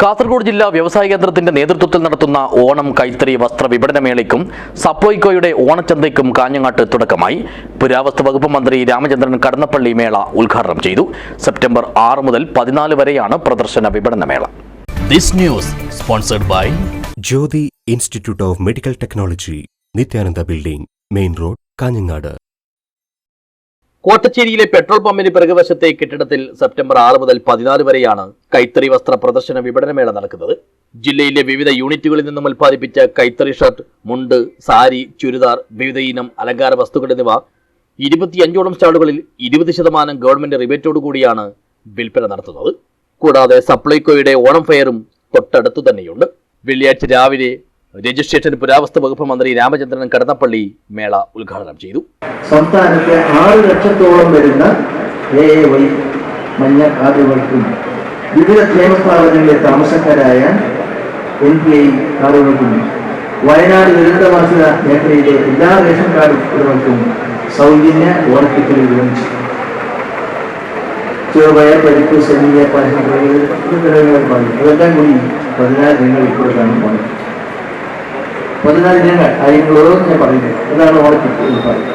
കാസർഗോഡ് ജില്ലാ വ്യവസായ കേന്ദ്രത്തിന്റെ നേതൃത്വത്തിൽ നടത്തുന്ന ഓണം കൈത്തറി വസ്ത്ര വിപണന മേളയ്ക്കും സപ്ലൈകോയുടെ ഓണച്ചന്തയ്ക്കും കാഞ്ഞങ്ങാട്ട് തുടക്കമായി. പുരാവസ്തു വകുപ്പ് മന്ത്രി രാമചന്ദ്രൻ കടന്നപ്പള്ളി മേള ഉദ്ഘാടനം ചെയ്തു. സെപ്റ്റംബർ 6 മുതൽ 14 വരെയാണ് പ്രദർശന വിപണന മേള. This news sponsored by Jyoti Institute of Medical Technology, Nityananda Building, Main Road, Kanhangad. കോട്ടച്ചേരിയിലെ പെട്രോൾ പമ്പിന് പിറകുവശത്തെ കെട്ടിടത്തിൽ സെപ്റ്റംബർ 6 മുതൽ 14 വരെയാണ് കൈത്തറി വസ്ത്ര പ്രദർശന വിപണനമേള നടക്കുന്നത്. ജില്ലയിലെ വിവിധ യൂണിറ്റുകളിൽ നിന്നും ഉൽപ്പാദിപ്പിച്ച കൈത്തറി ഷർട്ട്, മുണ്ട്, സാരി, ചുരിദാർ, വിവിധ ഇനം അലങ്കാര വസ്തുക്കൾ എന്നിവ 25ഓളം സ്റ്റാളുകളിൽ 20% ഗവൺമെന്റ് റിബേറ്റോടുകൂടിയാണ് വിൽപ്പന നടത്തുന്നത്. കൂടാതെ സപ്ലൈകോയുടെ ഓണം ഫെയറും തൊട്ടടുത്തു തന്നെയുണ്ട്. വെള്ളിയാഴ്ച രാവിലെ രജിസ്ട്രേഷൻ പുരാവസ്തു വകുപ്പ് മന്ത്രി രാമചന്ദ്രൻ കടന്നപ്പള്ളി മേള ഉദ്ഘാടനം ചെയ്തു. സംസ്ഥാനത്തെ 6 ലക്ഷത്തോളം വരുന്ന AAY മഞ്ഞ കാർഡുകൾക്കും വിവിധ ക്ഷേമ സ്ഥാപനങ്ങളിലെ താമസക്കാരായ NPI കാർഡുകൾക്കും വയനാട് ദുരന്തബാധിത മേഖലയിലെ എല്ലാ റേഷൻ കാർഡുകൾക്കും സൗജന്യ ഓണക്കിറ്റുകൾ വിതരിച്ചു. ചെറുപയർ, പരിപ്പ്, സെമിയ, പായസം ഇതെല്ലാം കൂടി 14 ദിനങ്ങൾ ഇപ്പോഴാണ് പോകുന്നത്. 14 ദിനങ്ങൾ കാര്യങ്ങൾ ഓരോന്നും ഞാൻ പറയുന്നത്. അതാണ് ഓണക്കിറ്റ് എന്ന് പറയുന്നത്.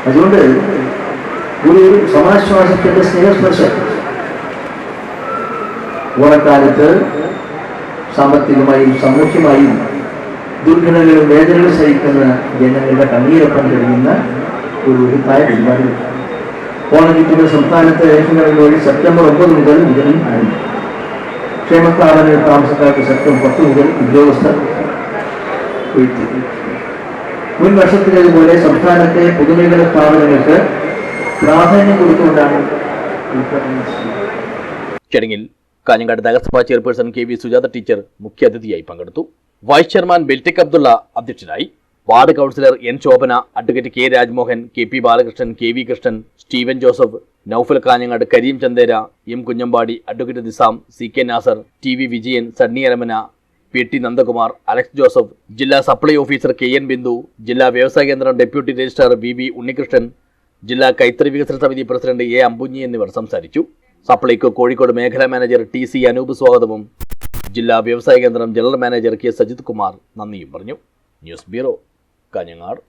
അതുകൊണ്ട് ഒരു സമാശ്വാസത്തിന്റെ സ്നേഹസ്പർശം ഓണക്കാലത്ത് സാമ്പത്തികമായും സാമൂഹ്യമായും ദുർഘടങ്ങളും വേദനകൾ സഹിക്കുന്ന ജനങ്ങളുടെ കണ്ണീരൊപ്പം കഴിയുന്ന ഒരു പരിപാടി. ഓണക്കിറ്റുകൾ സംസ്ഥാനത്തെ റേഷൻ കടകൾ വഴി സെപ്റ്റംബർ 9 മുതൽ വിതരണം ആരംഭിക്കും. ക്ഷേമസ്ഥാപന താമസക്കാർക്ക് സെപ്റ്റംബർ 10 മുതൽ ഉദ്യോഗസ്ഥർ വീഴ്ത്തി. മുൻ വർഷത്തിലേതുപോലെ സംസ്ഥാനത്തെ പൊതുമേഖലാ സ്ഥാപനങ്ങൾക്ക് പ്രാധാന്യം കൊടുത്തുകൊണ്ടാണ് ചടങ്ങിൽ കാഞ്ഞങ്ങാട് നഗരസഭാ ചെയർപേഴ്സൺ KV സുജാത ടീച്ചർ മുഖ്യാതിഥിയായി പങ്കെടുത്തു. വൈസ് ചെയർമാൻ ബെൽറ്റിക് അബ്ദുള്ള അധ്യക്ഷനായി. Ward councillor N Shobhana, advocate K Rajmohan, KP Balakrishnan, KV Krishnan, Steven Joseph, Noufal Kanhangad, Kareem Chandera, M Kunhambady, advocate Nizam, CK Nasar, TV Vijayan, Sunny Aramana, PT Nandakumar, Alex Joseph, ജില്ലാ സപ്ലൈ ഓഫീസർ KN ബിന്ദു, ജില്ലാ വ്യവസായ കേന്ദ്രം ഡെപ്യൂട്ടി രജിസ്ട്രാർ VB ഉണ്ണികൃഷ്ണൻ, ജില്ലാ കൈത്തറി വികസന സമിതി പ്രസിഡന്റ് A അമ്പുഞ്ഞി എന്നിവർ സംസാരിച്ചു. സപ്ലൈകോ കോഴിക്കോട് മേഖലാ മാനേജർ TC അനൂപ് സ്വാഗതവും ജില്ലാ വ്യവസായ കേന്ദ്രം general manager K Sajith Kumar നന്ദിയും പറഞ്ഞു. News bureau, Kanhangad.